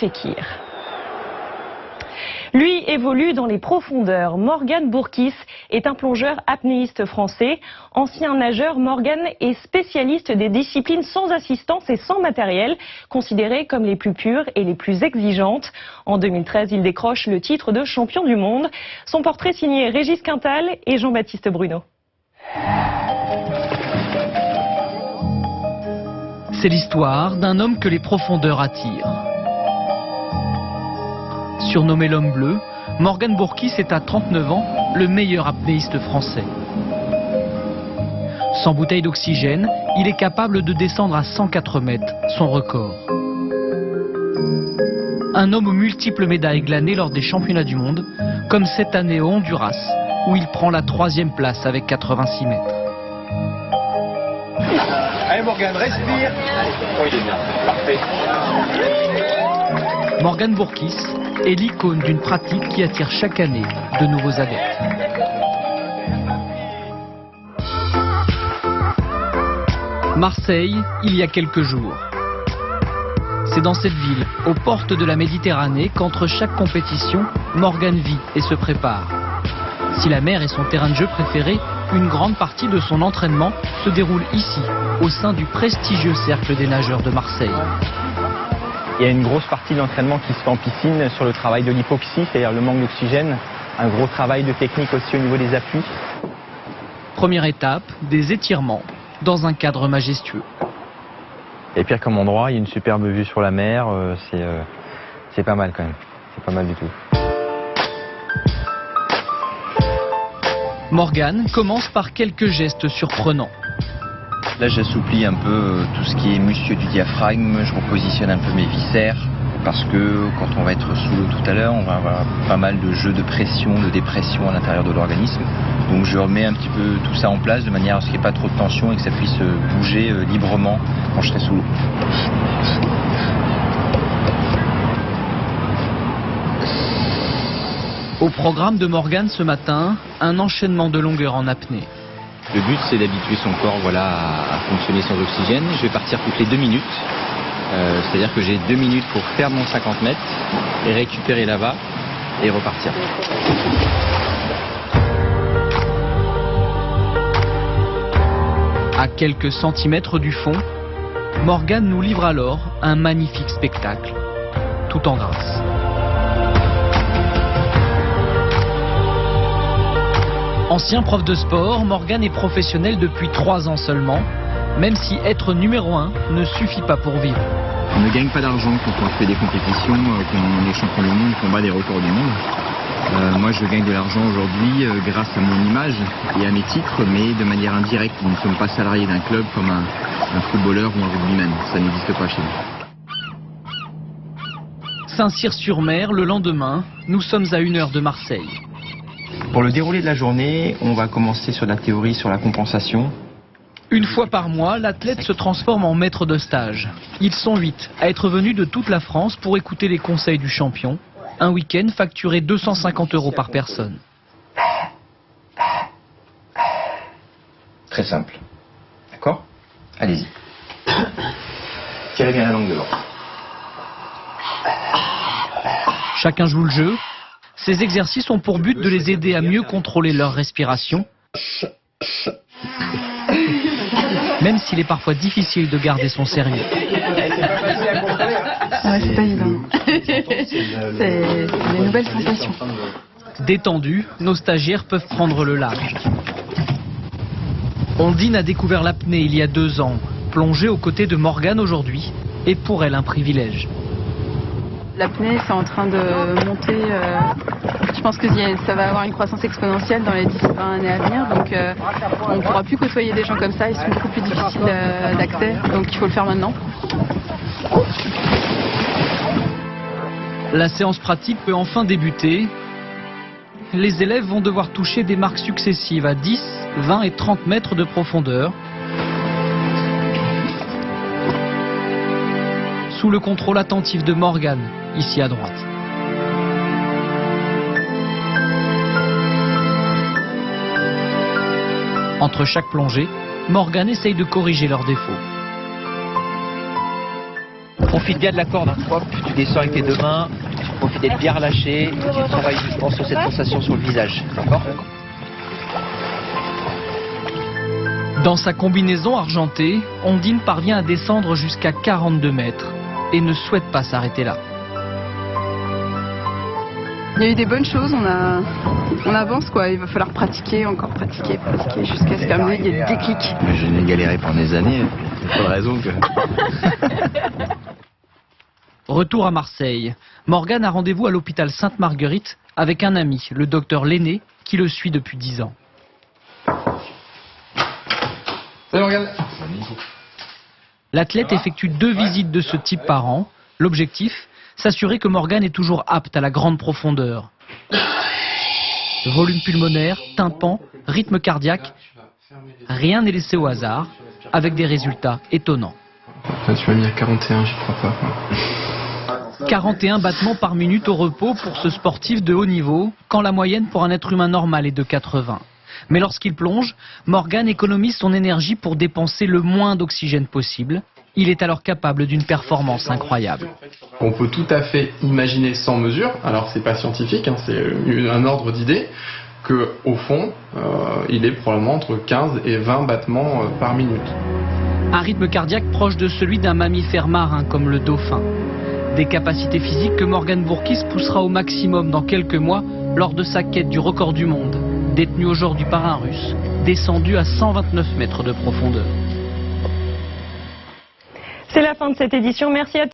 Fekir. Lui évolue dans les profondeurs. Morgan Bourkis est un plongeur apnéiste français. Ancien nageur, Morgan est spécialiste des disciplines sans assistance et sans matériel, considérées comme les plus pures et les plus exigeantes. En 2013, il décroche le titre de champion du monde. Son portrait signé Régis Quintal et Jean-Baptiste Bruno. C'est l'histoire d'un homme que les profondeurs attirent. Surnommé l'homme bleu, Morgan Bourkis est à 39 ans le meilleur apnéiste français. Sans bouteille d'oxygène, il est capable de descendre à 104 mètres, son record. Un homme aux multiples médailles glanées lors des championnats du monde, comme cette année au Honduras, où il prend la 3e place avec 86 mètres. Allez Morgan, respire. Oh, il est bien, parfait. Morgan Bourkis est l'icône d'une pratique qui attire chaque année de nouveaux adeptes. Marseille, il y a quelques jours. C'est dans cette ville, aux portes de la Méditerranée, qu'entre chaque compétition, Morgan vit et se prépare. Si la mer est son terrain de jeu préféré, une grande partie de son entraînement se déroule ici, au sein du prestigieux Cercle des nageurs de Marseille. Il y a une grosse partie de l'entraînement qui se fait en piscine sur le travail de l'hypoxie, c'est-à-dire le manque d'oxygène. Un gros travail de technique aussi au niveau des appuis. Première étape, des étirements dans un cadre majestueux. Et pire comme endroit, il y a une superbe vue sur la mer, c'est pas mal quand même, c'est pas mal du tout. Morgan commence par quelques gestes surprenants. Là, j'assouplis un peu tout ce qui est muscle du diaphragme, je repositionne un peu mes viscères, parce que quand on va être sous l'eau tout à l'heure, on va avoir pas mal de jeux de pression, de dépression à l'intérieur de l'organisme. Donc je remets un petit peu tout ça en place de manière à ce qu'il n'y ait pas trop de tension et que ça puisse bouger librement quand je serai sous l'eau. Au programme de Morgan ce matin, un enchaînement de longueurs en apnée. Le but, c'est d'habituer son corps à fonctionner sans oxygène. Je vais partir toutes les 2 minutes. C'est-à-dire que j'ai 2 minutes pour faire mon 50 mètres et récupérer là-bas et repartir. À quelques centimètres du fond, Morgan nous livre alors un magnifique spectacle, tout en grâce. Ancien prof de sport, Morgan est professionnel depuis 3 ans seulement, même si être numéro 1 ne suffit pas pour vivre. On ne gagne pas d'argent quand on fait des compétitions, quand on est champion du monde, qu'on bat des records du monde. Moi, je gagne de l'argent aujourd'hui grâce à mon image et à mes titres, mais de manière indirecte. Nous ne sommes pas salariés d'un club comme un footballeur ou un rugbyman. Ça n'existe pas chez nous. Saint-Cyr-sur-Mer, le lendemain, nous sommes à 1 heure de Marseille. Pour le déroulé de la journée, on va commencer sur la théorie sur la compensation. Une fois par mois, l'athlète se transforme en maître de stage. Ils sont 8 à être venus de toute la France pour écouter les conseils du champion. Un week-end facturé 250 € par personne. Très simple. D'accord ? Allez-y. Tirez bien la langue devant. Chacun joue le jeu. Ces exercices ont pour but de les aider à mieux contrôler leur respiration, même s'il est parfois difficile de garder son sérieux. Ouais, c'est pas évident. C'est des nouvelles sensations. Détendus, nos stagiaires peuvent prendre le large. Ondine a découvert l'apnée il y a 2 ans. Plongée aux côtés de Morgan aujourd'hui est pour elle un privilège. L'apnée, c'est en train de monter. Je pense que ça va avoir une croissance exponentielle dans les 10-20 années à venir. Donc on ne pourra plus côtoyer des gens comme ça. Ils sont beaucoup plus difficiles d'accès. Donc il faut le faire maintenant. La séance pratique peut enfin débuter. Les élèves vont devoir toucher des marques successives à 10, 20 et 30 mètres de profondeur. Sous le contrôle attentif de Morgan, ici à droite. Entre chaque plongée, Morgan essaye de corriger leurs défauts. Profite bien de la corde, hein. Hop, tu descends avec tes 2 mains, tu profites d'être bien relâché, tu travailles justement sur cette sensation sur le visage, d'accord? Dans sa combinaison argentée, Ondine parvient à descendre jusqu'à 42 mètres et ne souhaite pas s'arrêter là. Il y a eu des bonnes choses, on avance quoi, il va falloir pratiquer, encore pratiquer jusqu'à ce qu'à un moment il y ait des déclics. Je n'ai galéré pendant des années, il n'y a pas de raison que... Retour à Marseille. Morgane a rendez-vous à l'hôpital Sainte-Marguerite avec un ami, le docteur Lenné, qui le suit depuis 10 ans. Salut Morgane. L'athlète effectue 2 visites de ce type par an. L'objectif, s'assurer que Morgane est toujours apte à la grande profondeur. Volume pulmonaire, tympan, rythme cardiaque, rien n'est laissé au hasard, avec des résultats étonnants. Là, tu m'as mis à 41, j'y crois pas. 41 battements par minute au repos pour ce sportif de haut niveau, quand la moyenne pour un être humain normal est de 80. Mais lorsqu'il plonge, Morgane économise son énergie pour dépenser le moins d'oxygène possible. Il est alors capable d'une performance incroyable. On peut tout à fait imaginer sans mesure, alors c'est pas scientifique, hein, c'est un ordre d'idée, qu'au fond, il est probablement entre 15 et 20 battements par minute. Un rythme cardiaque proche de celui d'un mammifère marin comme le dauphin. Des capacités physiques que Morgane Bourkis poussera au maximum dans quelques mois lors de sa quête du record du monde, détenu aujourd'hui par un Russe, descendu à 129 mètres de profondeur. C'est la fin de cette édition. Merci à tous.